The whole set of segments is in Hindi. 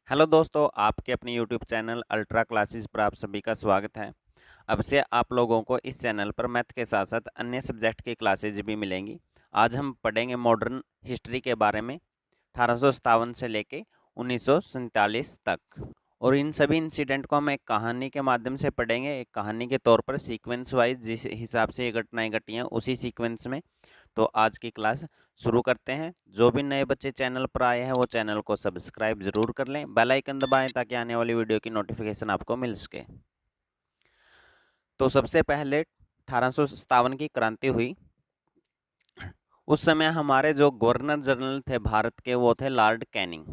हेलो दोस्तों, आपके अपने यूट्यूब चैनल अल्ट्रा क्लासेस पर आप सभी का स्वागत है। अब से आप लोगों को इस चैनल पर मैथ के साथ साथ अन्य सब्जेक्ट की क्लासेज भी मिलेंगी। आज हम पढ़ेंगे मॉडर्न हिस्ट्री के बारे में 1857 से लेके 1947 तक। और इन सभी इंसिडेंट को हम एक कहानी के माध्यम से पढ़ेंगे, एक कहानी के तौर पर सीक्वेंस वाइज जिस हिसाब से ये घटनाएं घटी हैं उसी सीक्वेंस में। तो आज की क्लास शुरू करते हैं। जो भी नए बच्चे चैनल पर आए हैं वो चैनल को सब्सक्राइब जरूर कर लें, बेल आइकन दबाएं ताकि आने वाली वीडियो की नोटिफिकेशन आपको मिल सके। तो सबसे पहले 1857 की क्रांति हुई। उस समय हमारे जो गवर्नर जनरल थे भारत के वो थे लॉर्ड कैनिंग।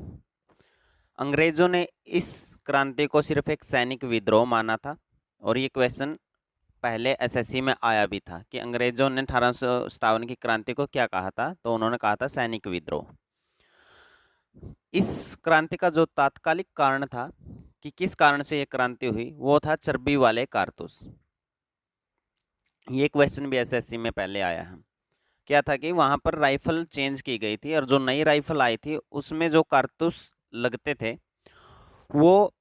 अंग्रेजों ने इस क्रांति को सिर्फ एक सैनिक विद्रोह माना था और ये क्वेश्चन पहले एसएससी में आया भी था कि अंग्रेजों ने 1857 की क्रांति को क्या कहा था, तो उन्होंने कहा था सैनिक विद्रोह। इस क्रांति का जो तात्कालिक कारण था कि किस कारण से ये क्रांति हुई वो था चर्बी वाले कारतूस। ये क्वेश्चन भी एसएससी में पहले आया है। क्या था कि वहां पर राइफल चेंज की गई थी और जो नई राइफल आई थी उसमें जो कारतूस लगते थे वो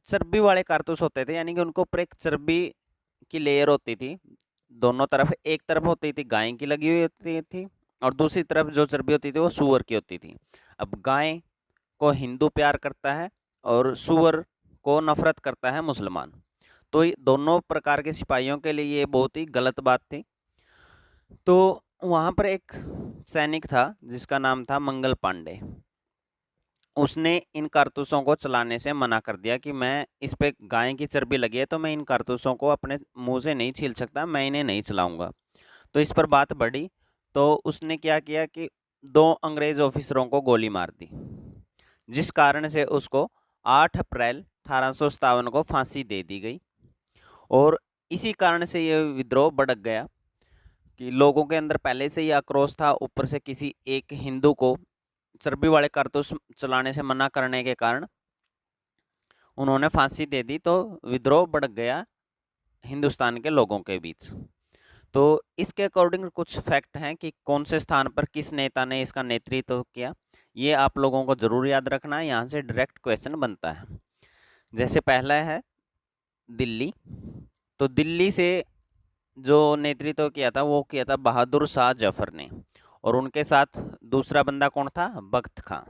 चर्बी वाले कारतूस होते थे, यानी कि उनको ऊपर एक चर्बी की लेयर होती थी। दोनों तरफ, एक तरफ होती थी गाय की लगी हुई होती थी और दूसरी तरफ जो चर्बी होती थी वो सूअर की होती थी। अब गाय को हिंदू प्यार करता है और सूअर को नफरत करता है मुसलमान, तो दोनों प्रकार के सिपाहियों के लिए ये बहुत ही गलत बात थी। तो वहां पर एक सैनिक था जिसका नाम था मंगल पांडे। उसने इन कारतूसों को चलाने से मना कर दिया कि मैं इस पे गाय की चर्बी लगी है तो मैं इन कारतूसों को अपने मुंह से नहीं छील सकता, मैं इन्हें नहीं चलाऊंगा। तो इस पर बात बढ़ी तो उसने क्या किया कि दो अंग्रेज ऑफिसरों को गोली मार दी, जिस कारण से उसको 8 अप्रैल 1857 को फांसी दे दी गई। और इसी कारण से ये विद्रोह भड़क गया कि लोगों के अंदर पहले से ही आक्रोश था, ऊपर से किसी एक हिंदू को चर्बी वाले कारतूस चलाने से मना करने के कारण उन्होंने फांसी दे दी, तो विद्रोह बढ़ गया हिंदुस्तान के लोगों के बीच। तो इसके अकॉर्डिंग कुछ फैक्ट हैं कि कौन से स्थान पर किस नेता ने इसका नेतृत्व किया, ये आप लोगों को जरूर याद रखना है। यहाँ से डायरेक्ट क्वेश्चन बनता है। जैसे पहला है दिल्ली। तो दिल्ली से जो नेतृत्व किया था वो किया था बहादुर शाह जफर ने, और उनके साथ दूसरा बंदा कौन था? बख्त खां।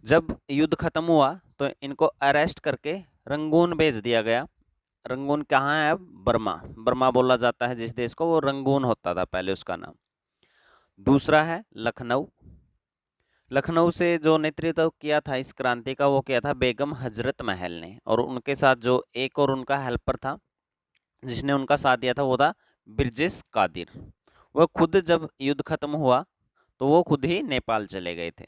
जब युद्ध खत्म हुआ तो इनको अरेस्ट करके रंगून भेज दिया गया। रंगून कहाँ है? अब बर्मा। बर्मा बोला जाता है जिस देश को, वो रंगून होता था पहले उसका नाम। दूसरा है लखनऊ। लखनऊ से जो नेतृत्व किया था इस क्रांति का वो किया था बेगम हजरत महल ने, और उनके साथ जो एक और उनका हेल्पर था जिसने उनका साथ दिया था वो था बिरजेश कादिर। वह खुद जब युद्ध खत्म हुआ तो वो खुद ही नेपाल चले गए थे।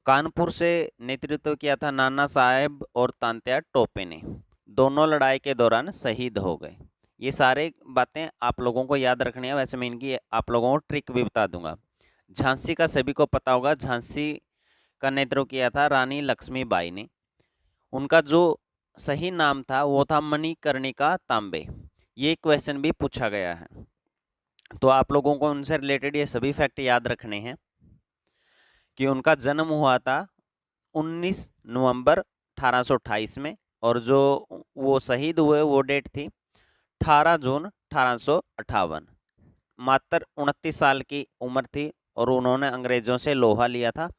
कानपुर से नेतृत्व किया था नाना साहेब और तांत्या टोपे ने। दोनों लड़ाई के दौरान शहीद हो गए। ये सारे बातें आप लोगों को याद रखनी है। वैसे मैं इनकी आप लोगों को ट्रिक भी बता दूंगा। झांसी का सभी को पता होगा, झांसी का नेतृत्व किया था रानी लक्ष्मीबाई ने। उनका जो सही नाम था वो था मणिकर्णिका तांबे। ये क्वेश्चन भी पूछा गया है, तो आप लोगों को उनसे रिलेटेड ये सभी फैक्ट याद रखने हैं कि उनका जन्म हुआ था 19 नवंबर 1828 में, और जो वो शहीद हुए वो डेट थी 18 जून 1858। मात्र 29 साल की उम्र थी और उन्होंने अंग्रेजों से लोहा लिया था।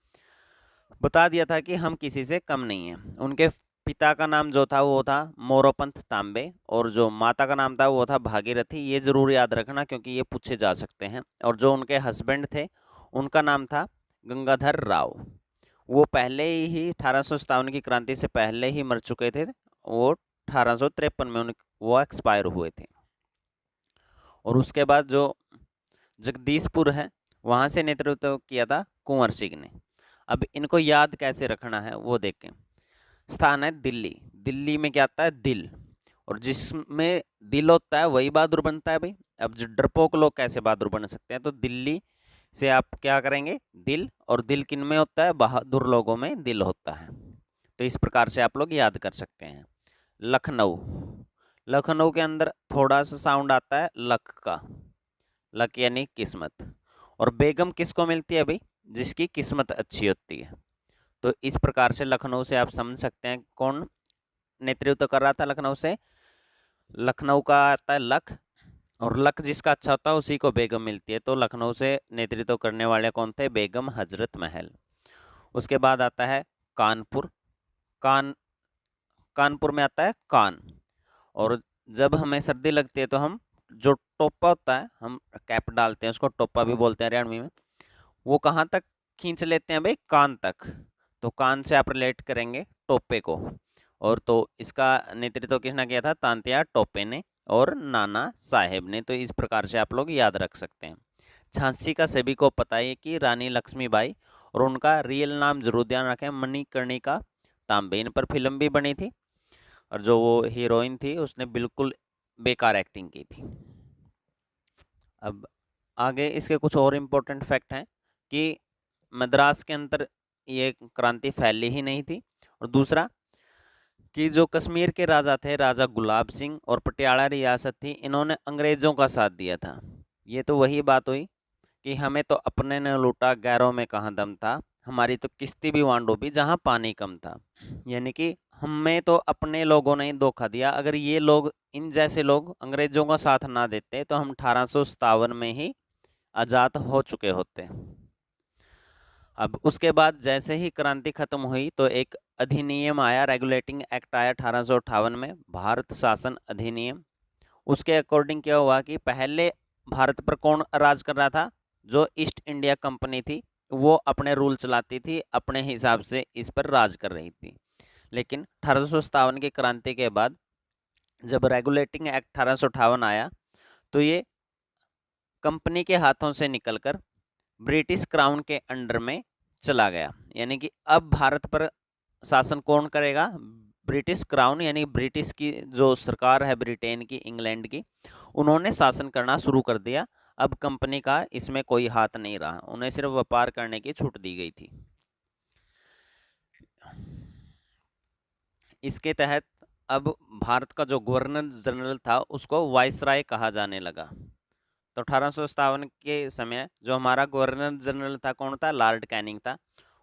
बता दिया था कि हम किसी से कम नहीं हैं। उनके पिता का नाम जो था वो था मोरोपंत तांबे, और जो माता का नाम था वो था भागीरथी। ये जरूर याद रखना क्योंकि ये पूछे जा सकते हैं। और जो उनके हस्बैंड थे उनका नाम था गंगाधर राव। वो पहले ही 1857 की क्रांति से पहले ही मर चुके थे। वो 1853 में वो एक्सपायर हुए थे। और उसके बाद जो जगदीशपुर है वहां से नेतृत्व किया था कुंवर सिंह ने। अब इनको याद कैसे रखना है वो देखें। स्थान है दिल्ली। दिल्ली में क्या आता है? दिल। और जिसमें दिल होता है वही बहादुर बनता है भाई। अब जो डरपोक लोग कैसे बहादुर बन सकते हैं? तो दिल्ली से आप क्या करेंगे? दिल। और दिल किन में होता है? बहादुर लोगों में दिल होता है। तो इस प्रकार से आप लोग याद कर सकते हैं। लखनऊ। लखनऊ के अंदर थोड़ा सा साउंड आता है लक का। लक यानी किस्मत। और बेगम किसको मिलती है भाई? जिसकी किस्मत अच्छी होती है। तो इस प्रकार से लखनऊ से आप समझ सकते हैं कौन नेतृत्व कर रहा था लखनऊ से। लखनऊ का आता है लख, और लक जिसका अच्छा होता है उसी को बेगम मिलती है। तो लखनऊ से नेतृत्व करने वाले कौन थे? बेगम हजरत महल। उसके बाद आता है कानपुर। कानपुर में आता है कान। और जब हमें सर्दी लगती है तो हम जो टोपा होता है, हम कैप डालते हैं, उसको टोपा भी बोलते हैं हरियाणवी में, वो कहाँ तक खींच लेते हैं भाई? कान तक। तो कान से आप रिलेट करेंगे टोपे को। और तो इसका नेतृत्व किसने किया था? तांत्या टोपे ने और नाना साहेब ने। तो इस प्रकार से आप लोग याद रख सकते हैं। झांसी का सभी को पता है कि रानी लक्ष्मीबाई, और उनका रियल नाम जरूर ध्यान रखें, मणिकर्णिका तांबे। इन पर फिल्म भी बनी थी, और जो वो हीरोइन थी उसने बिल्कुल बेकार एक्टिंग की थी। अब आगे इसके कुछ और इम्पोर्टेंट फैक्ट हैं कि मद्रास के अंदर ये क्रांति फैली ही नहीं थी। और दूसरा कि जो कश्मीर के राजा थे, राजा गुलाब सिंह, और पटियाला रियासत थी, इन्होंने अंग्रेज़ों का साथ दिया था। ये तो वही बात हुई कि हमें तो अपने ने लूटा, गैरों में कहाँ दम था, हमारी तो किश्ती भी वां डूबी जहाँ पानी कम था। यानी कि हमें तो अपने लोगों ने ही धोखा दिया। अगर ये लोग, इन जैसे लोग अंग्रेज़ों का साथ ना देते तो हम 1857 में ही आज़ाद हो चुके होते। अब उसके बाद जैसे ही क्रांति खत्म हुई तो एक अधिनियम आया, रेगुलेटिंग एक्ट आया 1858 में, भारत शासन अधिनियम। उसके अकॉर्डिंग क्या हुआ कि पहले भारत पर कौन राज कर रहा था? जो ईस्ट इंडिया कंपनी थी, वो अपने रूल चलाती थी, अपने हिसाब से इस पर राज कर रही थी। लेकिन 1857 की क्रांति के बाद जब रेगुलेटिंग एक्ट 1858 आया तो ये कंपनी के हाथों से निकलकर ब्रिटिश क्राउन के अंडर में चला गया। यानी कि अब भारत पर शासन कौन करेगा? ब्रिटिश क्राउन, यानी ब्रिटिश की जो सरकार है ब्रिटेन की, इंग्लैंड की, उन्होंने शासन करना शुरू कर दिया। अब कंपनी का इसमें कोई हाथ नहीं रहा, उन्हें सिर्फ व्यापार करने की छूट दी गई थी। इसके तहत अब भारत का जो गवर्नर जनरल था उसको वाइसराय कहा जाने लगा। तो 1857 के समय जो हमारा गवर्नर जनरल था कौन था? लॉर्ड कैनिंग था।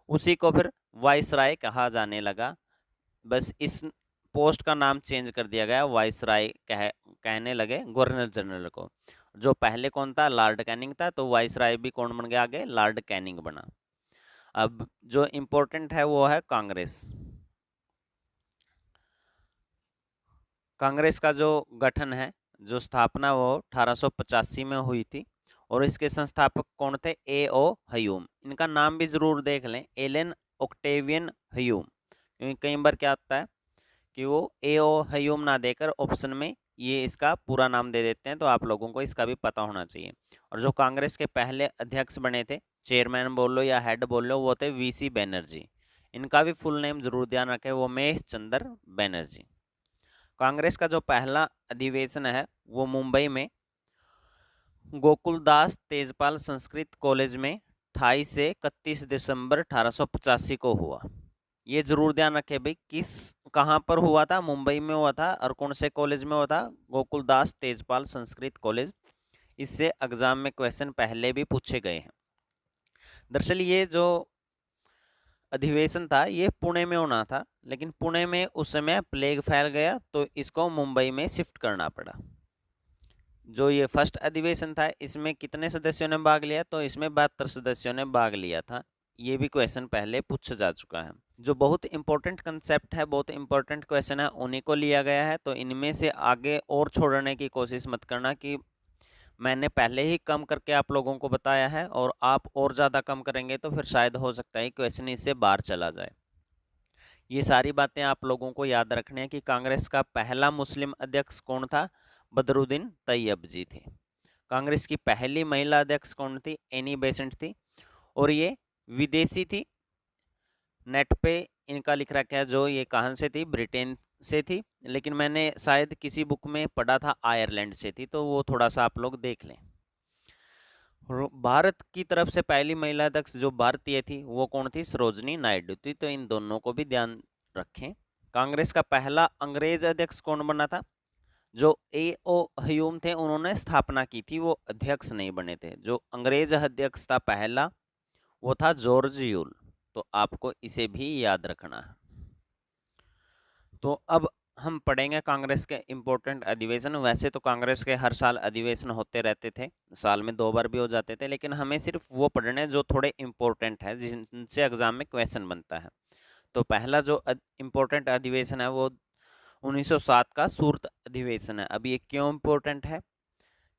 उसी को फिर वाइसराय कहा जाने लगा। बस इस पोस्ट का नाम चेंज कर दिया गया, वाइसराय कहने लगे गवर्नर जनरल को। जो पहले कौन था? लॉर्ड कैनिंग था। तो वाइसराय भी कौन बन गया आगे? लॉर्ड कैनिंग बना। अब जो इम्पोर्टेंट है वो है कांग्रेस। कांग्रेस का जो गठन है, जो स्थापना, वो 1885 में हुई थी। और इसके संस्थापक कौन थे? ए ओ ह्यूम। इनका नाम भी जरूर देख लें, एलन ऑक्टेवियन ह्यूम। क्योंकि कई बार क्या होता है कि वो ए ओ ह्यूम ना देकर ऑप्शन में ये इसका पूरा नाम दे देते हैं, तो आप लोगों को इसका भी पता होना चाहिए। और जो कांग्रेस के पहले अध्यक्ष बने थे, चेयरमैन बोल लो या हेड बोल लो, वो थे वीसी बैनर्जी। इनका भी फुल नेम जरूर ध्यान रखें, वो महेश चंद्र बैनर्जी। कांग्रेस का जो पहला अधिवेशन है वो मुंबई में गोकुलदास तेजपाल संस्कृत कॉलेज में 28 से 31 दिसंबर 1885 को हुआ। ये जरूर ध्यान रखें भाई, कहाँ पर हुआ था? मुंबई में हुआ था। और कौन से कॉलेज में हुआ था? गोकुलदास तेजपाल संस्कृत कॉलेज। इससे एग्जाम में क्वेश्चन पहले भी पूछे गए हैं। दरअसल ये जो अधिवेशन था ये पुणे में होना था, लेकिन पुणे में उस समय प्लेग फैल गया तो इसको मुंबई में शिफ्ट करना पड़ा। जो ये फर्स्ट अधिवेशन था इसमें कितने सदस्यों ने भाग लिया? तो इसमें 72 सदस्यों ने भाग लिया था। ये भी क्वेश्चन पहले पूछा जा चुका है। जो बहुत इंपॉर्टेंट कंसेप्ट है, बहुत इंपॉर्टेंट क्वेश्चन है, उन्हीं को लिया गया है। तो इनमें से आगे और छोड़ने की कोशिश मत करना कि मैंने पहले ही कम करके आप लोगों को बताया है और आप और ज़्यादा कम करेंगे तो फिर शायद हो सकता है क्वेश्चन इससे बाहर चला जाए। ये सारी बातें आप लोगों को याद रखनी है कि कांग्रेस का पहला मुस्लिम अध्यक्ष कौन था? बदरुद्दीन तैयब जी थे। कांग्रेस की पहली महिला अध्यक्ष कौन थी? एनी बेसेंट थी। और ये विदेशी थी। नेट पे इनका लिख रखा है जो ये कहाँ से थी? ब्रिटेन से थी। लेकिन मैंने शायद किसी बुक में पढ़ा था आयरलैंड से थी, तो वो थोड़ा सा आप लोग देख लें। भारत की तरफ से पहली महिला अध्यक्ष जो भारतीय थी वो कौन थी? सरोजनी नायडू थी। तो इन दोनों को भी ध्यान रखें। कांग्रेस का पहला अंग्रेज अध्यक्ष कौन बना था? जो ए ओ ह्यूम थे, उन्होंने स्थापना की थी, वो अध्यक्ष नहीं बने थे। जो अंग्रेज अध्यक्ष था पहला वो था जॉर्ज यूल। तो आपको इसे भी याद रखना है। तो अब हम पढ़ेंगे कांग्रेस के इम्पोर्टेंट अधिवेशन। वैसे तो कांग्रेस के हर साल अधिवेशन होते रहते थे, साल में 2 बार भी हो जाते थे, लेकिन हमें सिर्फ वो पढ़ने जो थोड़े इम्पोर्टेंट है, जिनसे एग्जाम में क्वेश्चन बनता है। तो पहला जो इम्पोर्टेंट अधिवेशन है वो 1907 का सूरत अधिवेशन है। अब ये क्यों इम्पोर्टेंट है?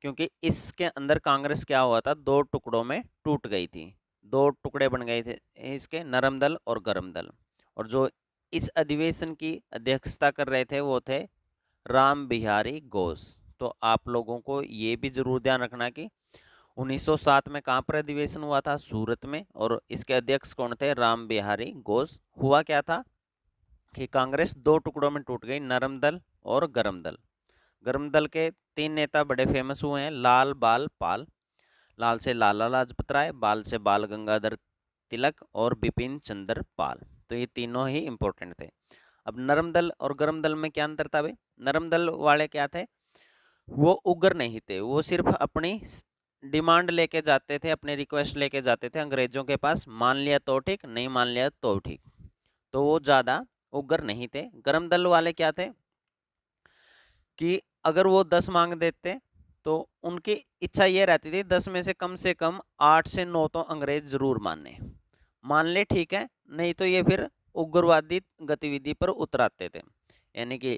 क्योंकि इसके अंदर कांग्रेस क्या हुआ था, 2 टुकड़ों में टूट गई थी। 2 टुकड़े बन गए थे इसके, नरम दल और गरम दल। और जो इस अधिवेशन की अध्यक्षता कर रहे थे वो थे राम बिहारी घोष। तो आप लोगों को ये भी जरूर ध्यान रखना कि 1907 में कहाँ पर अधिवेशन हुआ था, सूरत में, और इसके अध्यक्ष कौन थे, राम बिहारी घोष। हुआ क्या था कि कांग्रेस 2 टुकड़ों में टूट गई, नरम दल और गरम दल। गरम दल के 3 नेता बड़े फेमस हुए हैं, लाल बाल पाल। लाल से लाला लाजपत राय, बाल से बाल गंगाधर तिलक और बिपिन चंद्र पाल। तो ये तीनों ही इंपॉर्टेंट थे। अब नरम दल और गरम दल में क्या अंतर था भाई? नरम दल वाले क्या थे, वो उग्र नहीं थे, वो सिर्फ अपनी डिमांड लेके जाते थे, अपनी रिक्वेस्ट लेके जाते थे अंग्रेजों के पास, मान लिया तो ठीक, नहीं मान लिया तो ठीक। तो वो ज़्यादा उग्र नहीं थे। गरम दल वाले क्या थे कि अगर वो 10 मांग देते तो उनकी इच्छा ये रहती थी 10 में से कम 8 से 9 तो अंग्रेज जरूर मान ले ठीक है, नहीं तो ये फिर उग्रवादी गतिविधि पर उतराते थे, यानी कि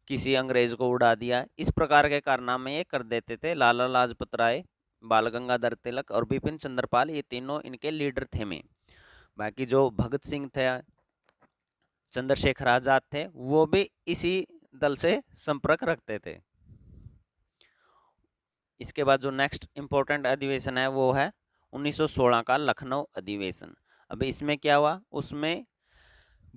किसी अंग्रेज को उड़ा दिया, इस प्रकार के कारनामे ये कर देते थे। लाला लाजपत राय, बाल गंगाधर तिलक और बिपिन चंद्र पाल, ये तीनों इनके लीडर थे में। बाकी जो भगत सिंह थे, चंद्रशेखर आजाद थे, वो भी इसी दल से संपर्क रखते थे। इसके बाद जो नेक्स्ट इंपॉर्टेंट अधिवेशन है वो है 1916 का लखनऊ अधिवेशन। अब इसमें क्या हुआ, उसमें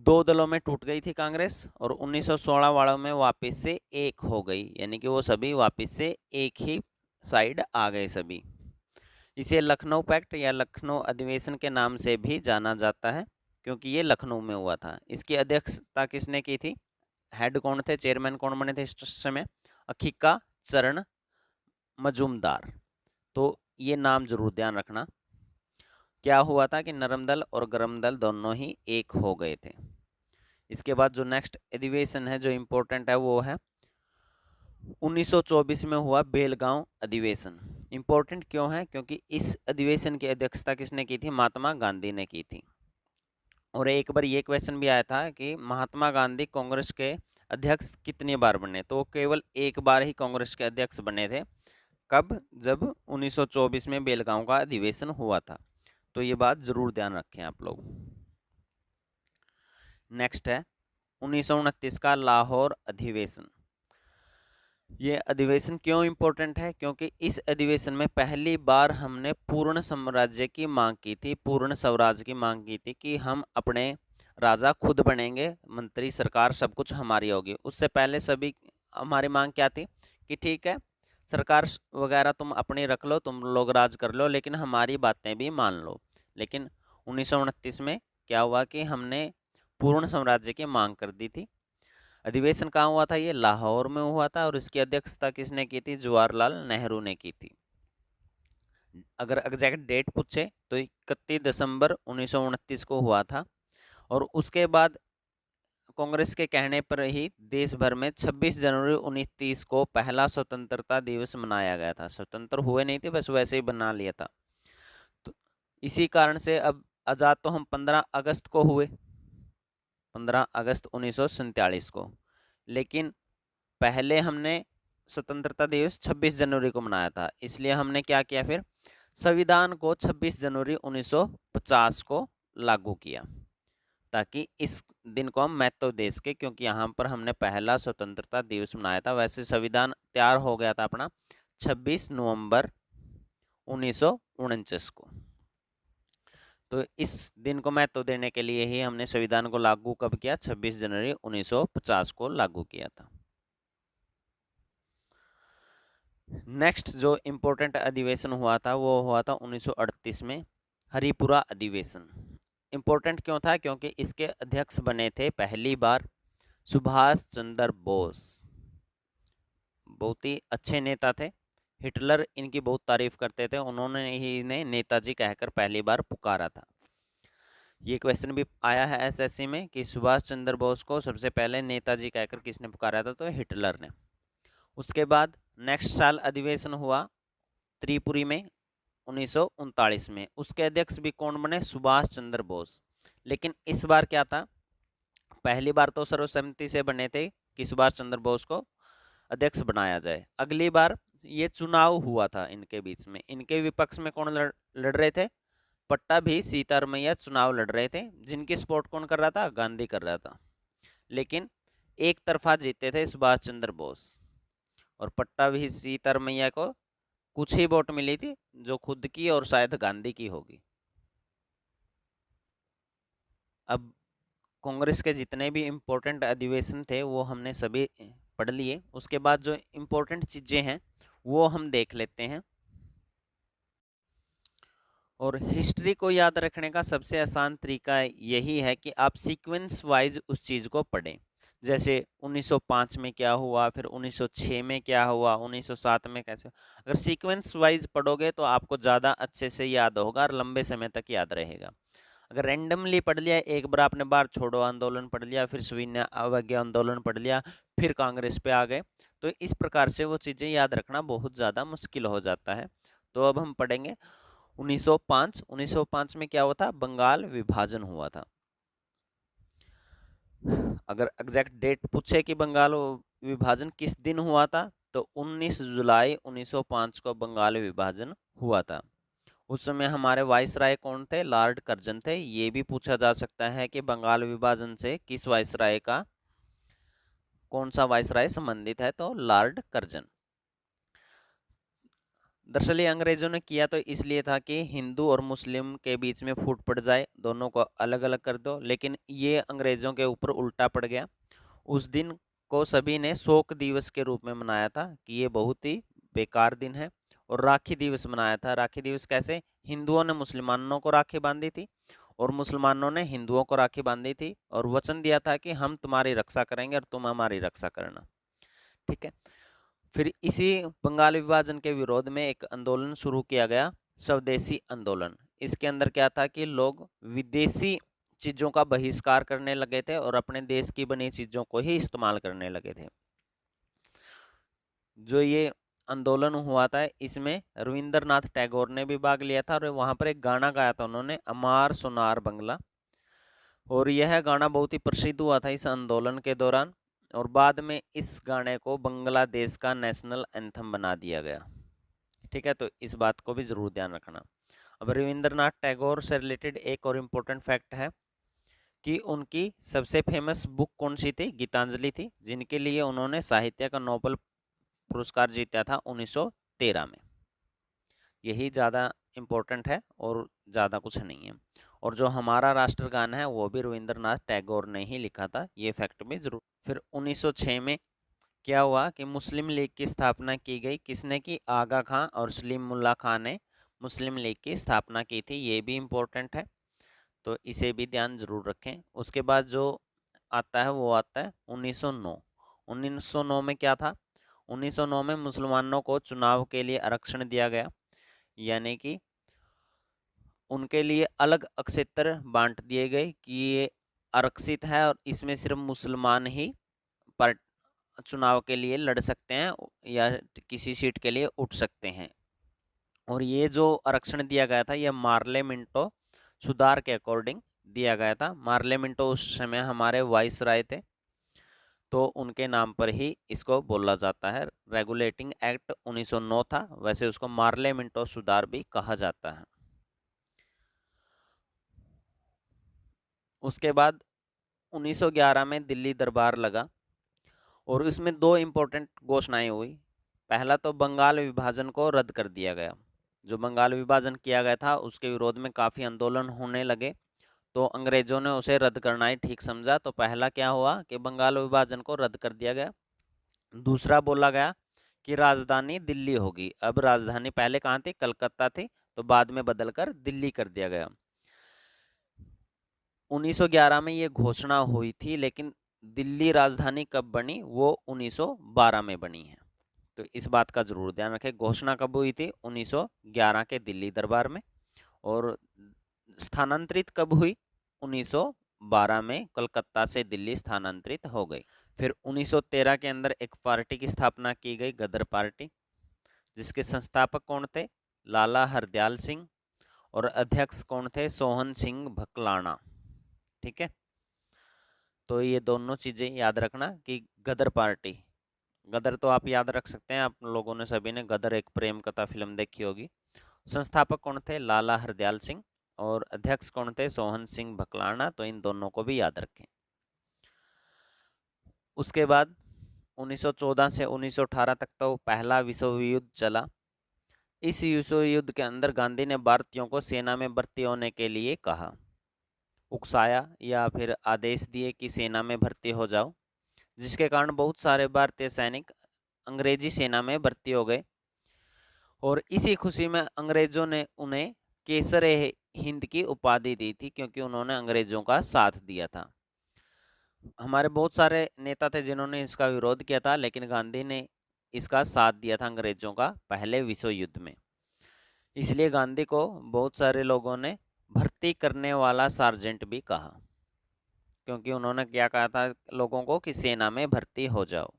2 दलों में टूट गई थी कांग्रेस, और 1916 वालों में वापस से एक हो गई, यानी कि वो सभी वापस से एक ही साइड आ गए सभी। इसे लखनऊ पैक्ट या लखनऊ अधिवेशन के नाम से भी जाना जाता है, क्योंकि ये लखनऊ में हुआ था। इसकी अध्यक्षता किसने की थी, हेड कौन थे, चेयरमैन कौन बने थे इस समय, अखिका चरण मजूमदार। तो ये नाम जरूर ध्यान रखना। क्या हुआ था कि नरम दल और गरम दल दोनों ही एक हो गए थे। इसके बाद जो नेक्स्ट अधिवेशन है जो इम्पोर्टेंट है वो है 1924 में हुआ बेलगांव अधिवेशन। इम्पोर्टेंट क्यों है, क्योंकि इस अधिवेशन की अध्यक्षता किसने की थी, महात्मा गांधी ने की थी। और एक बार ये क्वेश्चन भी आया था कि महात्मा गांधी कांग्रेस के अध्यक्ष कितनी बार बने, तो केवल एक बार ही कांग्रेस के अध्यक्ष बने थे। कब? जब 1924 में बेलगांव का अधिवेशन हुआ था। तो ये बात जरूर ध्यान रखें आप लोग। नेक्स्ट है 1929 का लाहौर अधिवेशन। ये अधिवेशन क्यों इम्पोर्टेंट है, क्योंकि इस अधिवेशन में पहली बार हमने पूर्ण साम्राज्य की मांग की थी, पूर्ण स्वराज्य की मांग की थी कि हम अपने राजा खुद बनेंगे, मंत्री सरकार सब कुछ हमारी होगी। उससे पहले सभी हमारी मांग क्या थी कि ठीक है सरकार वगैरह तुम अपनी रख लो, तुम लोग राज कर लो, लेकिन हमारी बातें भी मान लो। लेकिन 1929 में क्या हुआ कि हमने पूर्ण साम्राज्य की मांग कर दी थी। अधिवेशन कहाँ हुआ था, ये लाहौर में हुआ था, और इसकी अध्यक्षता किसने की थी, जवाहरलाल नेहरू ने की थी। अगर एग्जैक्ट डेट पूछे तो 31 दिसंबर 1929 को हुआ था। और उसके बाद कांग्रेस के कहने पर ही देश भर में 26 जनवरी 1930 को पहला स्वतंत्रता दिवस मनाया गया था। स्वतंत्र हुए नहीं थे, बस वैसे ही बना लिया था। तो इसी कारण से अब आज़ाद तो हम 15 अगस्त को हुए, 15 अगस्त 1947 को, लेकिन पहले हमने स्वतंत्रता दिवस 26 जनवरी को मनाया था। इसलिए हमने क्या किया, फिर संविधान को 26 जनवरी 1950 को लागू किया, ताकि इस दिन को हम महत्व दे सके, क्योंकि यहाँ पर हमने पहला स्वतंत्रता दिवस मनाया था। वैसे संविधान तैयार हो गया था अपना 26 नवंबर 1949 को। तो इस दिन को महत्व देने के लिए ही हमने संविधान को लागू कब किया, 26 जनवरी 1950 को लागू किया था। नेक्स्ट जो इम्पोर्टेंट अधिवेशन हुआ था वो हुआ था 1938 में, हरिपुरा अधिवेशन। इम्पोर्टेंट क्यों था, क्योंकि इसके अध्यक्ष बने थे पहली बार सुभाष चंद्र बोस। बहुत ही अच्छे नेता थे, हिटलर इनकी बहुत तारीफ करते थे, उन्होंने ही इन्हें नेताजी कहकर पहली बार पुकारा था। ये क्वेश्चन भी आया है एसएससी में कि सुभाष चंद्र बोस को सबसे पहले नेताजी कहकर किसने पुकारा था, तो हिटलर ने। उसके बाद नेक्स्ट साल अधिवेशन हुआ त्रिपुरी में 1939 में। उसके अध्यक्ष भी कौन बने, सुभाष चंद्र बोस। लेकिन इस बार क्या था, पहली बार तो सर्वसम्मति से बने थे कि सुभाष चंद्र बोस को अध्यक्ष बनाया जाए। अगली बार ये चुनाव हुआ था इनके बीच में, इनके विपक्ष में कौन लड़ रहे थे, पट्टाभी सीतारमैया चुनाव लड़ रहे थे, जिनकी सपोर्ट कौन कर रहा था, गांधी कर रहा था। लेकिन एक तरफा जीते थे सुभाष चंद्र बोस, और पट्टाभी सीतारमैया को कुछ ही वोट मिली थी, जो खुद की और शायद गांधी की होगी। अब कांग्रेस के जितने भी इम्पोर्टेंट अधिवेशन थे वो हमने सभी पढ़ लिए। उसके बाद जो इम्पोर्टेंट चीज़ें हैं वो हम देख लेते हैं। और हिस्ट्री को याद रखने का सबसे आसान तरीका यही है कि आप सीक्वेंस वाइज उस चीज़ को पढ़ें। जैसे 1905 में क्या हुआ, फिर 1906 में क्या हुआ, 1907 में कैसे। अगर सीक्वेंस वाइज पढ़ोगे तो आपको ज़्यादा अच्छे से याद होगा और लंबे समय तक याद रहेगा। अगर रैंडमली पढ़ लिया, एक बार आपने बार छोड़ो आंदोलन पढ़ लिया, फिर सविनय अवज्ञा आंदोलन पढ़ लिया, फिर कांग्रेस पे आ गए, तो इस प्रकार से वो चीज़ें याद रखना बहुत ज़्यादा मुश्किल हो जाता है। तो अब हम पढ़ेंगे 1905 में क्या हुआ था, बंगाल विभाजन हुआ था। अगर एग्जैक्ट डेट पूछे कि बंगाल विभाजन किस दिन हुआ था, तो 19 जुलाई 1905 को बंगाल विभाजन हुआ था। उस समय हमारे वाइसराय कौन थे, लॉर्ड कर्जन थे। ये भी पूछा जा सकता है कि बंगाल विभाजन से किस वाइसराय का, कौन सा वाइसराय संबंधित है, तो लॉर्ड कर्जन। दरअसल ये अंग्रेजों ने किया तो इसलिए था कि हिंदू और मुस्लिम के बीच में फूट पड़ जाए, दोनों को अलग अलग कर दो। लेकिन ये अंग्रेजों के ऊपर उल्टा पड़ गया। उस दिन को सभी ने शोक दिवस के रूप में मनाया था कि ये बहुत ही बेकार दिन है, और राखी दिवस मनाया था। राखी दिवस कैसे, हिंदुओं ने मुसलमानों को राखी बांधी थी और मुसलमानों ने हिंदुओं को राखी बांधी थी, और वचन दिया था कि हम तुम्हारी रक्षा करेंगे और तुम हमारी रक्षा करना। ठीक है। फिर इसी बंगाल विभाजन के विरोध में एक आंदोलन शुरू किया गया, स्वदेशी आंदोलन। इसके अंदर क्या था कि लोग विदेशी चीज़ों का बहिष्कार करने लगे थे और अपने देश की बनी चीज़ों को ही इस्तेमाल करने लगे थे। जो ये आंदोलन हुआ था इसमें रविंद्रनाथ टैगोर ने भी भाग लिया था, और वहाँ पर एक गाना गाया था उन्होंने, अमार सोनार बंगला। और यह गाना बहुत ही प्रसिद्ध हुआ था इस आंदोलन के दौरान, और बाद में इस गाने को बांग्लादेश का नेशनल एंथम बना दिया गया। ठीक है, तो इस बात को भी ज़रूर ध्यान रखना। अब रविंद्रनाथ टैगोर से रिलेटेड एक और इम्पोर्टेंट फैक्ट है कि उनकी सबसे फेमस बुक कौन सी थी, गीतांजलि थी, जिनके लिए उन्होंने साहित्य का नोबेल पुरस्कार जीता था 1913 में। यही ज़्यादा इम्पोर्टेंट है और ज़्यादा कुछ नहीं है। और जो हमारा राष्ट्रगान है वो भी रविंद्रनाथ टैगोर ने ही लिखा था, ये फैक्ट भी जरूर। फिर 1906 में क्या हुआ कि मुस्लिम लीग की स्थापना की गई। किसने की, आगा खां और सलीमुल्लाह खां ने मुस्लिम लीग की स्थापना की थी। ये भी इम्पोर्टेंट है, तो इसे भी ध्यान जरूर रखें। उसके बाद जो आता है वो आता है 1909। 1909 में क्या था, 1909 में मुसलमानों को चुनाव के लिए आरक्षण दिया गया, यानी कि उनके लिए अलग अक्षेत्र बांट दिए गए कि ये आरक्षित है और इसमें सिर्फ मुसलमान ही पर चुनाव के लिए लड़ सकते हैं या किसी सीट के लिए उठ सकते हैं। और ये जो आरक्षण दिया गया था, यह मार्ले मिंटो सुधार के अकॉर्डिंग दिया गया था। मार्ले मिंटो उस समय हमारे वाइसराय थे, तो उनके नाम पर ही इसको बोला जाता है। रेगुलेटिंग एक्ट 1909 था, वैसे उसको मार्ले मिंटो सुधार भी कहा जाता है। उसके बाद 1911 में दिल्ली दरबार लगा, और इसमें दो इम्पोर्टेंट घोषणाएं हुई। पहला तो बंगाल विभाजन को रद्द कर दिया गया। जो बंगाल विभाजन किया गया था उसके विरोध में काफ़ी आंदोलन होने लगे, तो अंग्रेजों ने उसे रद्द करना ही ठीक समझा। तो पहला क्या हुआ कि बंगाल विभाजन को रद्द कर दिया गया। दूसरा बोला गया कि राजधानी दिल्ली होगी। अब राजधानी पहले कहाँ थी, कलकत्ता थी, तो बाद में बदलकर दिल्ली कर दिया गया। 1911 में ये घोषणा हुई थी, लेकिन दिल्ली राजधानी कब बनी, वो 1912 में बनी है। तो इस बात का जरूर ध्यान रखें। घोषणा कब हुई थी, 1911 के दिल्ली दरबार में। और स्थानांतरित कब हुई, 1912 में कलकत्ता से दिल्ली स्थानांतरित हो गई। फिर 1913 के अंदर एक पार्टी की स्थापना की गई, गदर पार्टी, जिसके संस्थापक कौन थे? लाला हरदयाल सिंह, और अध्यक्ष कौन थे? सोहन सिंह भकलाना। ठीक है, तो ये दोनों चीजें याद रखना कि गदर पार्टी, गदर तो आप याद रख सकते हैं, आप लोगों ने सभी ने गदर एक प्रेम कथा फिल्म देखी होगी। संस्थापक कौन थे? लाला हरदयाल सिंह, और अध्यक्ष कौन थे? सोहन सिंह भकलाना। तो इन दोनों को भी याद रखें। उसके बाद 1914 से 1918 तक तो पहला विश्व युद्ध चला। इस विश्व युद्ध के अंदर गांधी ने भारतीयों को सेना में भर्ती होने के लिए कहा, उकसाया या फिर आदेश दिए कि सेना में भर्ती हो जाओ, जिसके कारण बहुत सारे भारतीय सैनिक अंग्रेजी सेना में भर्ती हो गए। और इसी खुशी में अंग्रेजों ने उन्हें केसर हिंद की उपाधि दी थी, क्योंकि उन्होंने अंग्रेजों का साथ दिया था। हमारे बहुत सारे नेता थे जिन्होंने इसका विरोध किया था, लेकिन गांधी ने इसका साथ दिया था अंग्रेजों का पहले विश्व युद्ध में। इसलिए गांधी को बहुत सारे लोगों ने भर्ती करने वाला सार्जेंट भी कहा, क्योंकि उन्होंने क्या कहा था लोगों को कि सेना में भर्ती हो जाओ।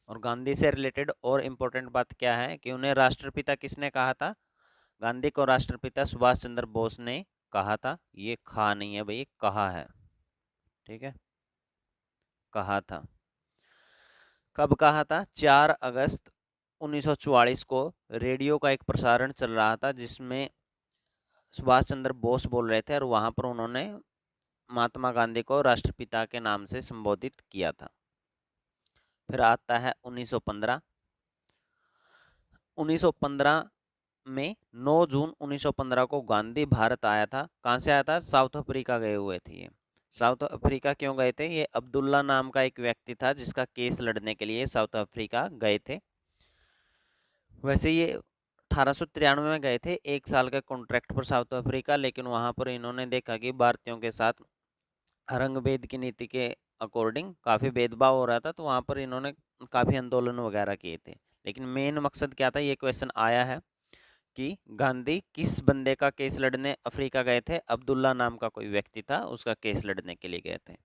और गांधी से रिलेटेड और इम्पोर्टेंट बात क्या है कि उन्हें राष्ट्रपिता किसने कहा था? गांधी को राष्ट्रपिता सुभाष चंद्र बोस ने कहा था। ये कहा नहीं है भाई, कहा है। ठीक है, कहा था। कब कहा था? 4 अगस्त 1944 को रेडियो का एक प्रसारण चल रहा था, जिसमें सुभाष चंद्र बोस बोल रहे थे, और वहां पर उन्होंने महात्मा गांधी को राष्ट्रपिता के नाम से संबोधित किया था। फिर आता है 1915। 1915 में 9 जून 1915 को गांधी भारत आया था। कहाँ से आया था? साउथ अफ्रीका गए हुए थे ये। साउथ अफ्रीका क्यों गए थे? ये अब्दुल्ला नाम का एक व्यक्ति था जिसका केस लड़ने के लिए साउथ अफ्रीका गए थे। वैसे ये 1893 में गए थे, 1 साल के कॉन्ट्रैक्ट पर साउथ अफ्रीका, लेकिन वहां पर इन्होंने देखा कि भारतीयों के साथ रंगभेद की नीति के अकॉर्डिंग काफ़ी भेदभाव हो रहा था, तो वहाँ पर इन्होंने काफ़ी आंदोलन वगैरह किए थे। लेकिन मेन मकसद क्या था? ये क्वेश्चन आया है कि गांधी किस बंदे का केस लड़ने अफ्रीका गए थे? अब्दुल्ला नाम का कोई व्यक्ति था, उसका केस लड़ने के लिए गए थे।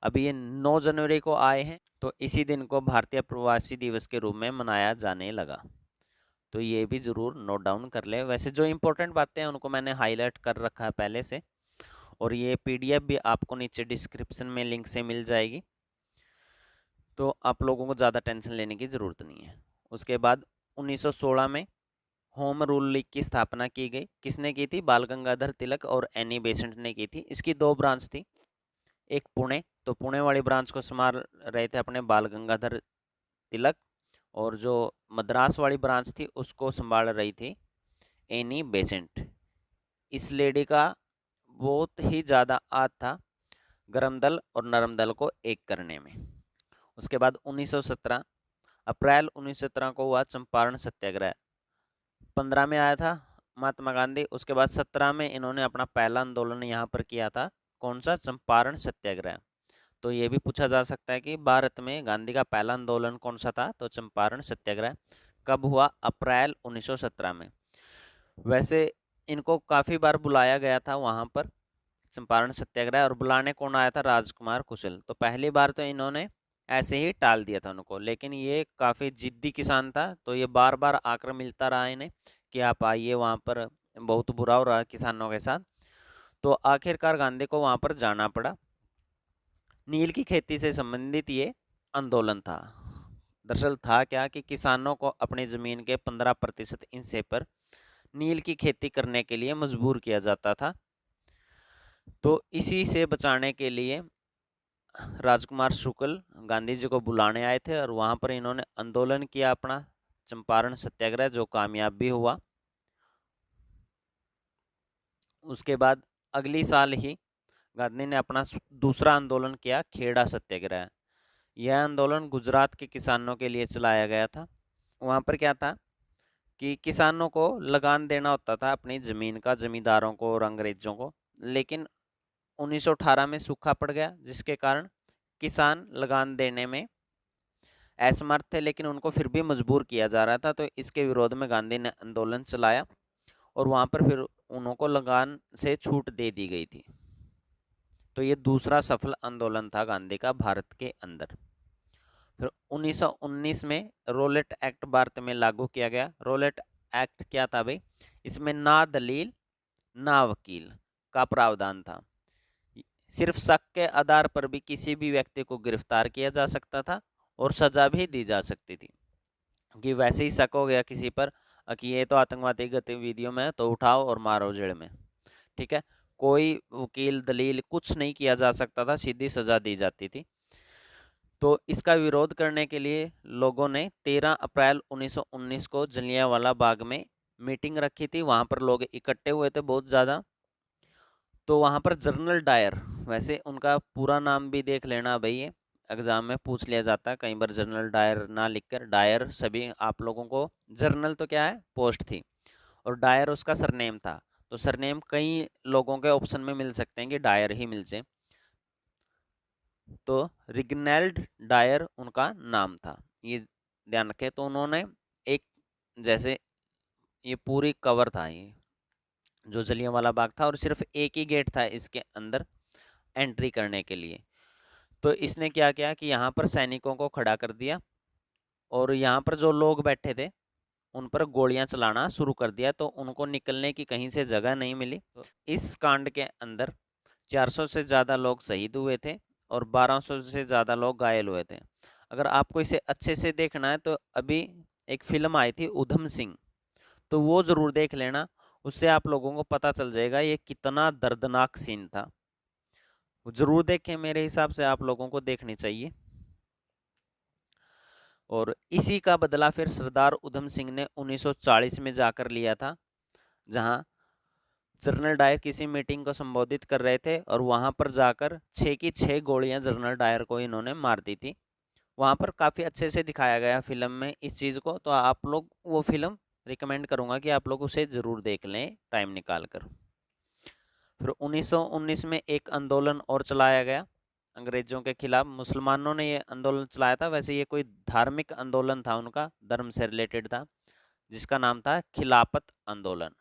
अभी ये 9 जनवरी को आए हैं, तो इसी दिन को भारतीय प्रवासी दिवस के रूप में मनाया जाने लगा। तो ये भी ज़रूर नोट डाउन कर ले। वैसे जो इंपॉर्टेंट बातें हैं उनको मैंने हाईलाइट कर रखा है पहले से, और ये पीडीएफ भी आपको नीचे डिस्क्रिप्शन में लिंक से मिल जाएगी, तो आप लोगों को ज़्यादा टेंशन लेने की ज़रूरत नहीं है। उसके बाद 1916 में होम रूल लीग की स्थापना की गई। किसने की थी? बाल गंगाधर तिलक और एनी बेसेंट ने की थी। इसकी 2 ब्रांच थी, एक पुणे, तो पुणे वाली ब्रांच को संभाल रहे थे अपने बाल गंगाधर तिलक, और जो मद्रास वाली ब्रांच थी उसको संभाल रही थी एनी बेसेंट। इस लेडी का बहुत ही ज़्यादा हाथ था गर्म दल और नरम दल को एक करने में। उसके बाद 1917 अप्रैल 1917 को हुआ चंपारण सत्याग्रह। 15 में आया था महात्मा गांधी। उसके बाद 17 में इन्होंने अपना पहला आंदोलन यहाँ पर किया था। कौन सा? चंपारण सत्याग्रह। तो ये भी पूछा जा सकता है कि भारत में गांधी का पहला आंदोलन कौन सा था? तो चंपारण सत्याग्रह कब हुआ? अप्रैल 1917 में। वैसे इनको काफ़ी बार बुलाया गया था वहाँ पर चंपारण सत्याग्रह, और बुलाने कौन आया था? राजकुमार कुशल। तो पहली बार तो इन्होंने ऐसे ही टाल दिया था उनको, लेकिन ये काफ़ी जिद्दी किसान था, तो ये बार बार आकर मिलता रहा इन्हें कि आप आइए, वहाँ पर बहुत बुरा हो रहा किसानों के साथ। तो आखिरकार गांधी को वहाँ पर जाना पड़ा। नील की खेती से संबंधित ये आंदोलन था। दरअसल था क्या कि किसानों को अपनी ज़मीन के 15% हिस्से पर नील की खेती करने के लिए मजबूर किया जाता था। तो इसी से बचाने के लिए राजकुमार शुक्ल गांधी जी को बुलाने आए थे, और वहाँ पर इन्होंने आंदोलन किया अपना चंपारण सत्याग्रह, जो कामयाब भी हुआ। उसके बाद अगली साल ही गांधी ने अपना दूसरा आंदोलन किया, खेड़ा सत्याग्रह। यह आंदोलन गुजरात के किसानों के लिए चलाया गया था। वहाँ पर क्या था कि किसानों को लगान देना होता था अपनी ज़मीन का, जमींदारों को और अंग्रेजों को, लेकिन 1918 में सूखा पड़ गया, जिसके कारण किसान लगान देने में असमर्थ थे, लेकिन उनको फिर भी मजबूर किया जा रहा था। तो इसके विरोध में गांधी ने आंदोलन चलाया, और वहाँ पर फिर उनको लगान से छूट दे दी गई थी। तो ये दूसरा सफल आंदोलन था गांधी का भारत के अंदर। फिर 1919 में रोलेट एक्ट भारत में लागू किया गया। रोलेट एक्ट क्या था भाई? इसमें ना दलील ना वकील का प्रावधान था। सिर्फ शक के आधार पर भी किसी भी व्यक्ति को गिरफ्तार किया जा सकता था और सजा भी दी जा सकती थी। कि वैसे ही शक हो गया किसी पर कि ये तो आतंकवादी गतिविधियों में, तो उठाओ और मारो जेल में। ठीक है, कोई वकील दलील कुछ नहीं किया जा सकता था, सीधी सजा दी जाती थी। तो इसका विरोध करने के लिए लोगों ने 13 अप्रैल 1919 को जलियांवाला बाग में मीटिंग रखी थी। वहां पर लोग इकट्ठे हुए थे बहुत ज़्यादा। तो वहां पर जनरल डायर, वैसे उनका पूरा नाम भी देख लेना भाई, ये एग्जाम में पूछ लिया जाता है कई बार। जनरल डायर ना लिखकर डायर, सभी आप लोगों को जनरल तो क्या है, पोस्ट थी, और डायर उसका सरनेम था। तो सरनेम कई लोगों के ऑप्शन में मिल सकते हैं कि डायर ही मिल जाए। तो रिग्नेल्ड डायर उनका नाम था, ये ध्यान रखें। तो उन्होंने एक, जैसे ये पूरी कवर था ये जो जलियांवाला बाग था, और सिर्फ एक ही गेट था इसके अंदर एंट्री करने के लिए। तो इसने क्या किया कि यहाँ पर सैनिकों को खड़ा कर दिया और यहाँ पर जो लोग बैठे थे उन पर गोलियां चलाना शुरू कर दिया। तो उनको निकलने की कहीं से जगह नहीं मिली। तो इस कांड के अंदर 400 से ज़्यादा लोग शहीद हुए थे और 1200 से ज़्यादा लोग घायल हुए थे। अगर आपको इसे अच्छे से देखना है तो अभी एक फिल्म आई थी उधम सिंह, तो वो ज़रूर देख लेना। उससे आप लोगों को पता चल जाएगा ये कितना दर्दनाक सीन था। ज़रूर देखें, मेरे हिसाब से आप लोगों को देखनी चाहिए। और इसी का बदला फिर सरदार उधम सिंह ने 1940 में जाकर लिया था, जहां जनरल डायर किसी मीटिंग को संबोधित कर रहे थे और वहां पर जाकर 6 की 6 गोलियां जनरल डायर को इन्होंने मार दी थी। वहां पर काफ़ी अच्छे से दिखाया गया फिल्म में इस चीज़ को। तो आप लोग वो फिल्म रिकमेंड करूंगा कि आप लोग उसे ज़रूर देख लें टाइम निकाल कर। फिर 1919 में एक आंदोलन और चलाया गया अंग्रेजों के खिलाफ। मुसलमानों ने ये आंदोलन चलाया था। वैसे ये कोई धार्मिक आंदोलन था, उनका धर्म से रिलेटेड था, जिसका नाम था खिलाफत आंदोलन।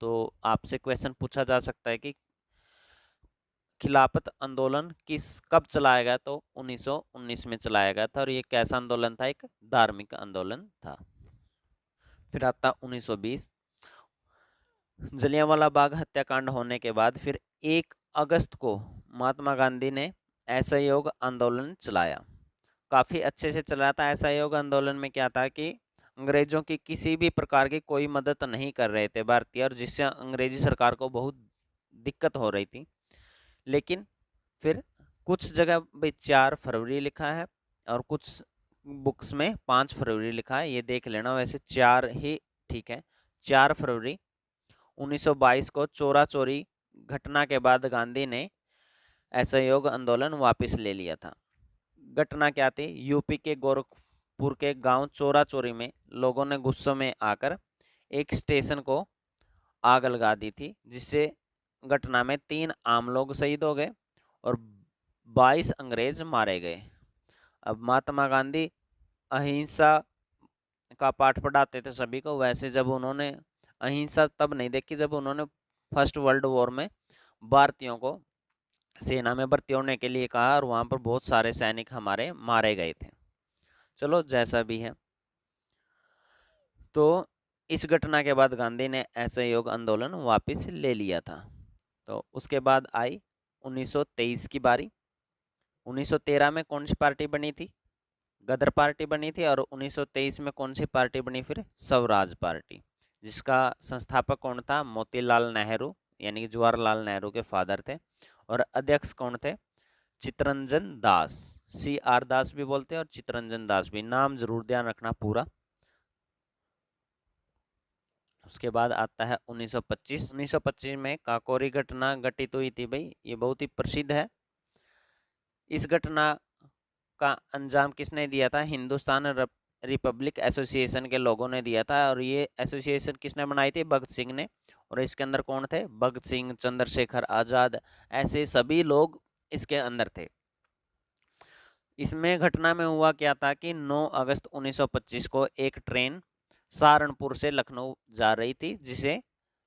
तो आपसे क्वेश्चन पूछा जा सकता है कि खिलाफत आंदोलन कब चलाया गया? तो 1919 में चलाया गया था। और ये कैसा आंदोलन था? एक धार्मिक आंदोलन था। फिर आता 1920, जलियांवाला बाग हत्याकांड होने के बाद फिर 1 अगस्त को महात्मा गांधी ने असहयोग आंदोलन चलाया। काफ़ी अच्छे से चला था। असहयोग आंदोलन में क्या था कि अंग्रेजों की किसी भी प्रकार की कोई मदद नहीं कर रहे थे भारतीय, और जिससे अंग्रेजी सरकार को बहुत दिक्कत हो रही थी। लेकिन फिर कुछ जगह भाई 4 फरवरी लिखा है और कुछ बुक्स में 5 फरवरी लिखा है, ये देख लेना। वैसे 4 ही ठीक है। 4 फरवरी 1922 को चोरा चोरी घटना के बाद गांधी ने असहयोग आंदोलन वापस ले लिया था। घटना क्या थी? यूपी के गोरखपुर के गांव चोरा चोरी में लोगों ने गुस्से में आकर एक स्टेशन को आग लगा दी थी, जिससे घटना में 3 आम लोग शहीद हो गए और 22 अंग्रेज मारे गए। अब महात्मा गांधी अहिंसा का पाठ पढ़ाते थे सभी को। वैसे जब उन्होंने अहिंसा तब नहीं देखी जब उन्होंने फर्स्ट वर्ल्ड वॉर में भारतीयों को सेना में भर्ती होने के लिए कहा, और वहां पर बहुत सारे सैनिक हमारे मारे गए थे। चलो जैसा भी है। तो इस घटना के बाद गांधी ने असहयोग आंदोलन वापस ले लिया था। तो उसके बाद आई 1923 की बारी। 1913 में कौन सी पार्टी बनी थी? गदर पार्टी बनी थी। और 1923 में कौन सी पार्टी बनी फिर? स्वराज पार्टी, जिसका संस्थापक कौन था? मोतीलाल नेहरू, यानी कि जवाहरलाल नेहरू के फादर थे। और अध्यक्ष कौन थे? चित्तरंजन दास। CR दास भी बोलते हैं और चित्तरंजन दास भी। नाम जरूर ध्यान रखना पूरा। उसके बाद आता है 1925। 1925 में काकोरी घटना घटित हुई थी भाई, ये बहुत ही प्रसिद्ध है। इस घटना का अंजाम किसने दिया था? हिंदुस्तान रिपब्लिक एसोसिएशन के लोगों ने दिया था। और ये एसोसिएशन किसने बनाई थी? भगत सिंह ने। और इसके अंदर कौन थे? भगत सिंह, चंद्रशेखर आजाद, ऐसे सभी लोग इसके अंदर थे। इसमें घटना में हुआ क्या था कि 9 अगस्त 1925 को एक ट्रेन सहारनपुर से लखनऊ जा रही थी, जिसे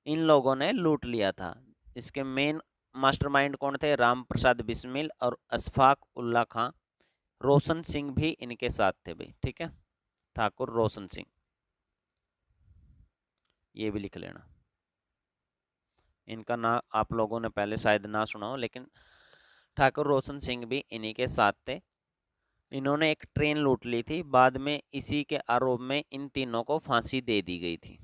इन लोगों ने लूट लिया था। इसके मेन मास्टरमाइंड कौन थे? राम प्रसाद बिस्मिल और अशफाक उल्ला खां। रोशन सिंह भी इनके साथ थे भाई, ठीक है, ठाकुर रोशन सिंह, ये भी लिख लेना। इनका ना आप लोगों ने पहले शायद ना सुना हो, लेकिन ठाकुर रोशन सिंह भी इन्हीं के साथ थे। इन्होंने एक ट्रेन लूट ली थी, बाद में इसी के आरोप में इन तीनों को फांसी दे दी गई थी।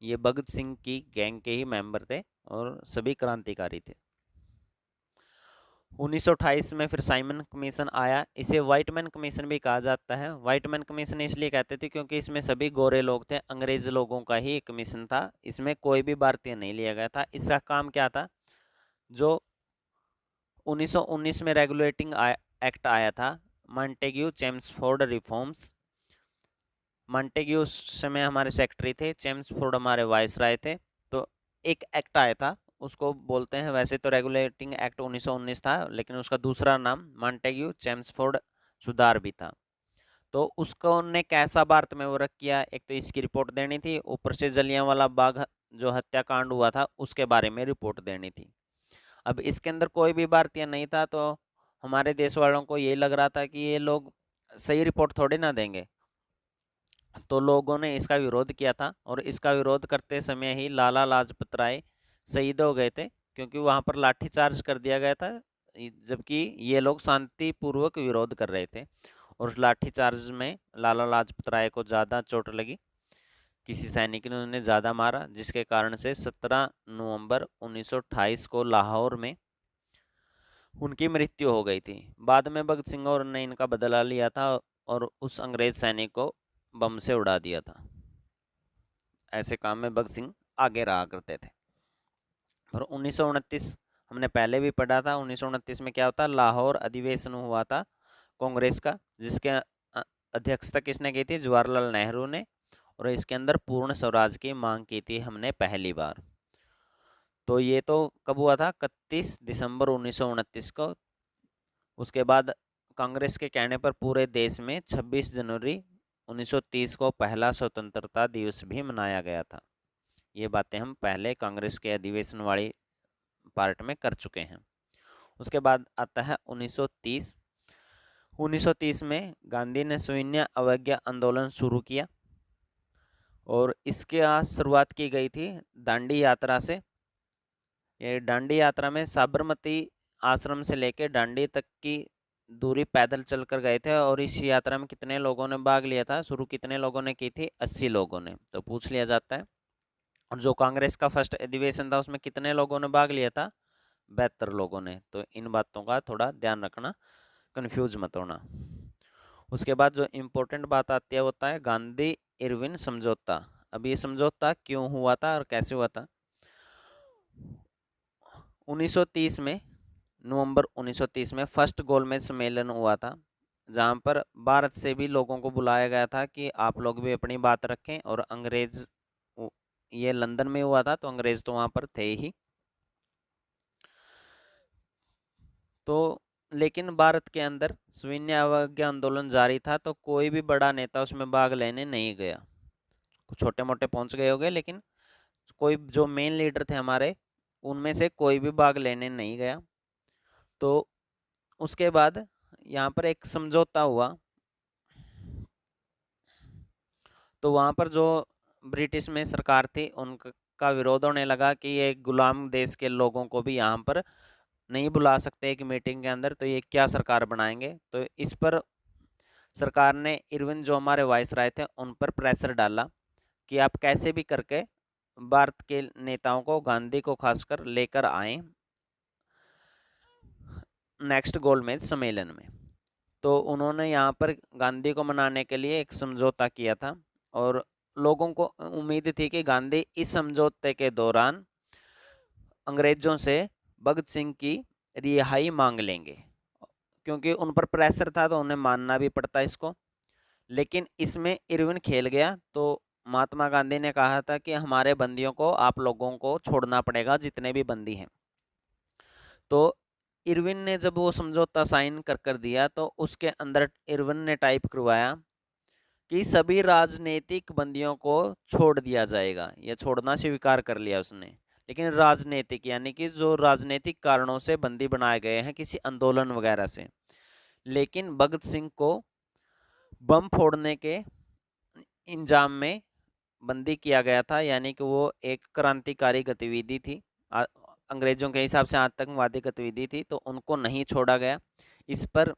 ये भगत सिंह की गैंग के ही मेंबर थे और सभी क्रांतिकारी थे। 1928 में फिर साइमन कमीशन आया। इसे व्हाइटमैन कमीशन भी कहा जाता है। व्हाइटमैन कमीशन इसलिए कहते थे क्योंकि इसमें सभी गोरे लोग थे, अंग्रेज लोगों का ही कमीशन था, इसमें कोई भी भारतीय नहीं लिया गया था। इसका काम क्या था? जो 1919 में रेगुलेटिंग एक्ट आया था, मॉन्टेग्यू चेम्सफोर्ड रिफॉर्म्स। मॉन्टेग्यू उस समय हमारे सेक्रेटरी थे, चेम्सफोर्ड हमारे वाइसराय थे। तो एक एक्ट आया था, उसको बोलते हैं, वैसे तो रेगुलेटिंग एक्ट 1919 था, लेकिन उसका दूसरा नाम मॉन्टेग्यू चेम्सफोर्ड सुधार भी था। तो उसको उन्होंने कैसा भारत में वो रख किया? एक तो इसकी रिपोर्ट देनी थी, ऊपर से जलियांवाला बाग जो हत्याकांड हुआ था उसके बारे में रिपोर्ट देनी थी। अब इसके अंदर कोई भी भारतीय नहीं था, तो हमारे देश वालों को ये लग रहा था कि ये लोग सही रिपोर्ट थोड़ी ना देंगे, तो लोगों ने इसका विरोध किया था। और इसका विरोध करते समय ही लाला लाजपत राय शहीद हो गए थे, क्योंकि वहां पर लाठीचार्ज कर दिया गया था, जबकि ये लोग शांतिपूर्वक विरोध कर रहे थे। और उस लाठीचार्ज में लाला लाजपत राय को ज़्यादा चोट लगी, किसी सैनिक ने उन्हें ज़्यादा मारा, जिसके कारण से 17 नवंबर 1928 को लाहौर में उनकी मृत्यु हो गई थी। बाद में भगत सिंह और ने इनका बदला लिया था और उस अंग्रेज सैनिक को बम से उड़ा दिया था। ऐसे काम में भगत सिंह आगे रहा करते थे। और 1929 हमने पहले भी पढ़ा था। 1929 में क्या होता? लाहौर अधिवेशन हुआ था कांग्रेस का, जिसके अध्यक्षता किसने की थी? जवाहरलाल नेहरू ने। और इसके अंदर पूर्ण स्वराज की मांग की थी हमने पहली बार। तो ये तो कब हुआ था? 31 दिसंबर 1929 को। उसके बाद कांग्रेस के कहने पर पूरे देश में 26 जनवरी 1930 को पहला स्वतंत्रता दिवस भी मनाया गया था। ये बातें हम पहले कांग्रेस के अधिवेशन वाली पार्ट में कर चुके हैं। उसके बाद आता है 1930। 1930 में गांधी ने सविनय अवज्ञा आंदोलन शुरू किया और इसके आज शुरुआत की गई थी दांडी यात्रा से। ये दांडी यात्रा में साबरमती आश्रम से लेकर दांडी तक की दूरी पैदल चलकर गए थे। और इस यात्रा में कितने लोगों ने भाग लिया था? शुरू कितने लोगों ने की थी? 80 लोगों ने। तो पूछ लिया जाता है। और जो कांग्रेस का फर्स्ट अधिवेशन था उसमें कितने लोगों ने भाग लिया था? 72 लोगों ने। तो इन बातों का थोड़ा ध्यान रखना, कंफ्यूज मत होना। उसके बाद जो इम्पोर्टेंट बात आती है वो होता है गांधी इरविन समझौता। अब ये समझौता क्यों हुआ था और कैसे हुआ था? 1930 में, नवंबर 1930 में फर्स्ट गोलमेज सम्मेलन हुआ था, जहां पर भारत से भी लोगों को बुलाया गया था कि आप लोग भी अपनी बात रखें। और अंग्रेज, ये लंदन में हुआ था तो अंग्रेज तो वहां पर थे ही। तो लेकिन भारत के अंदर सविनय अवज्ञा आंदोलन जारी था, तो कोई भी बड़ा नेता उसमें भाग लेने नहीं गया। कुछ छोटे मोटे पहुंच गए होंगे, लेकिन कोई जो मेन लीडर थे हमारे, उनमें से कोई भी भाग लेने नहीं गया। तो उसके बाद यहाँ पर एक समझौता हुआ। तो वहाँ पर जो ब्रिटिश में सरकार थी उनका विरोध होने लगा कि ये गुलाम देश के लोगों को भी यहाँ पर नहीं बुला सकते एक मीटिंग के अंदर, तो ये क्या सरकार बनाएंगे? तो इस पर सरकार ने इरविन जो हमारे वाइसराय थे उन पर प्रेशर डाला कि आप कैसे भी करके भारत के नेताओं को, गांधी को खासकर, लेकर आए नेक्स्ट गोलमेज सम्मेलन में। तो उन्होंने यहाँ पर गांधी को मनाने के लिए एक समझौता किया था और लोगों को उम्मीद थी कि गांधी इस समझौते के दौरान अंग्रेजों से भगत सिंह की रिहाई मांग लेंगे, क्योंकि उन पर प्रेशर था तो उन्हें मानना भी पड़ता इसको। लेकिन इसमें इरविन खेल गया। तो महात्मा गांधी ने कहा था कि हमारे बंदियों को आप लोगों को छोड़ना पड़ेगा, जितने भी बंदी हैं। तो इरविन ने जब वो समझौता साइन कर दिया तो उसके अंदर इरविन ने टाइप करवाया कि सभी राजनीतिक बंदियों को छोड़ दिया जाएगा। यह छोड़ना स्वीकार कर लिया उसने। लेकिन राजनीतिक यानी कि जो राजनीतिक कारणों से बंदी बनाए गए हैं किसी आंदोलन वगैरह से। लेकिन भगत सिंह को बम फोड़ने के इंजाम में बंदी किया गया था, यानी कि वो एक क्रांतिकारी गतिविधि थी, अंग्रेजों के हिसाब से आतंकवादी गतिविधि थी, तो उनको नहीं छोड़ा गया। इस पर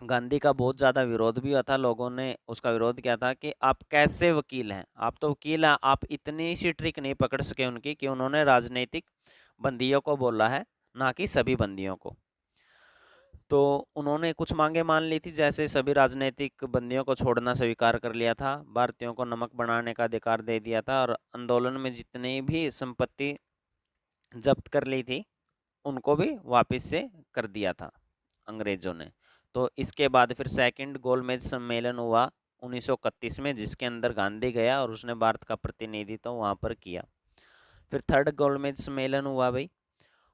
गांधी का बहुत ज़्यादा विरोध भी हुआ था। लोगों ने उसका विरोध किया था कि आप कैसे वकील हैं, आप तो वकील हैं, आप इतनी सी ट्रिक नहीं पकड़ सके उनकी कि उन्होंने राजनीतिक बंदियों को बोला है, ना कि सभी बंदियों को। तो उन्होंने कुछ मांगे मान ली थी, जैसे सभी राजनीतिक बंदियों को छोड़ना स्वीकार कर लिया था, भारतीयों को नमक बनाने का अधिकार दे दिया था, और आंदोलन में जितनी भी संपत्ति जब्त कर ली थी उनको भी वापस से कर दिया था अंग्रेजों ने। तो इसके बाद फिर सेकंड गोलमेज सम्मेलन हुआ 1931 में, जिसके अंदर गांधी गया और उसने भारत का प्रतिनिधित्व वहाँ पर किया। फिर थर्ड गोलमेज सम्मेलन हुआ भाई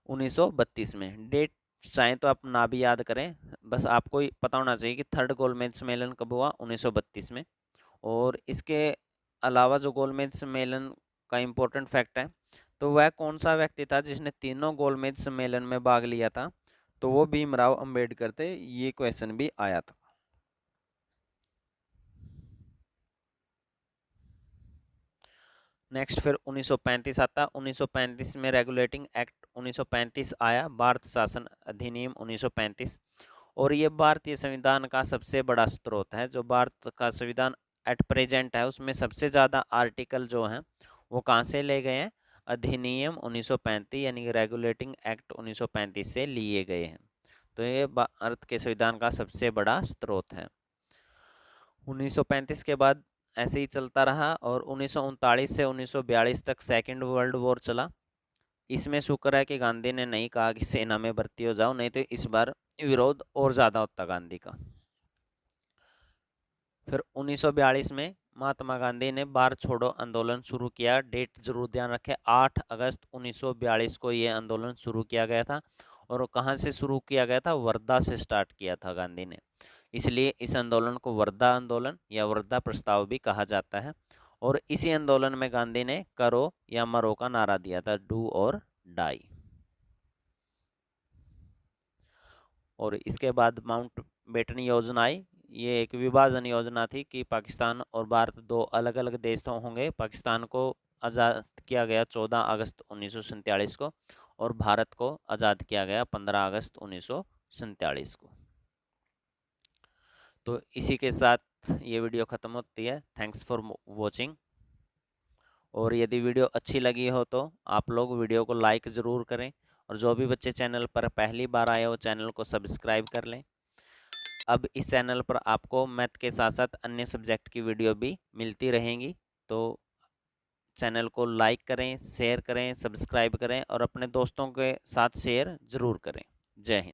1932 में। डेट चाहें तो आप ना भी याद करें, बस आपको पता होना चाहिए कि थर्ड गोलमेज सम्मेलन कब हुआ, 1932 में। और इसके अलावा जो गोलमेज सम्मेलन का इम्पोर्टेंट फैक्ट है, तो वह कौन सा व्यक्ति था जिसने तीनों गोलमेज सम्मेलन में भाग लिया था, तो वो भीमराव अंबेडकर थे। ये क्वेश्चन भी आया था। नेक्स्ट फिर 1935 आता। 1935 में रेगुलेटिंग एक्ट 1935 आया, भारत शासन अधिनियम 1935। और ये भारतीय संविधान का सबसे बड़ा स्रोत है। जो भारत का संविधान एट प्रेजेंट है उसमें सबसे ज़्यादा आर्टिकल जो हैं वो कहाँ से ले गए हैं, अधिनियम 1935 यानी कि रेगुलेटिंग एक्ट 1935 से लिए गए हैं। तो ये भारत के संविधान का सबसे बड़ा स्रोत है। 1935 के बाद ऐसे ही चलता रहा और 1939 से 1942 तक सेकेंड वर्ल्ड वॉर चला। इसमें शुक्र है कि गांधी ने नहीं कहा कि सेना में भर्ती हो जाओ, नहीं तो इस बार विरोध और ज़्यादा होता गांधी का। फिर 1942 में महात्मा गांधी ने भारत छोड़ो आंदोलन शुरू किया। डेट जरूर ध्यान रखें, 8 अगस्त 1942 को ये आंदोलन शुरू किया गया था। और कहाँ से शुरू किया गया था, वर्धा से स्टार्ट किया था गांधी ने, इसलिए इस आंदोलन को वर्धा आंदोलन या वर्धा प्रस्ताव भी कहा जाता है। और इसी आंदोलन में गांधी ने करो या मरो का नारा दिया था, डू और डाई। और इसके बाद माउंट बेटन योजना आई। ये एक विभाजन योजना थी कि पाकिस्तान और भारत दो अलग अलग देश तो होंगे। पाकिस्तान को आज़ाद किया गया 14 अगस्त 1947 को और भारत को आज़ाद किया गया 15 अगस्त 1947 को। तो इसी के साथ ये वीडियो ख़त्म होती है। Thanks for watching. और यदि वीडियो अच्छी लगी हो तो आप लोग वीडियो को लाइक ज़रूर करें, और जो भी बच्चे चैनल पर पहली बार आए हो चैनल को सब्सक्राइब कर लें। अब इस चैनल पर आपको मैथ के साथ साथ अन्य सब्जेक्ट की वीडियो भी मिलती रहेंगी। तो चैनल को लाइक करें, शेयर करें, सब्सक्राइब करें और अपने दोस्तों के साथ शेयर ज़रूर करें। जय हिंद।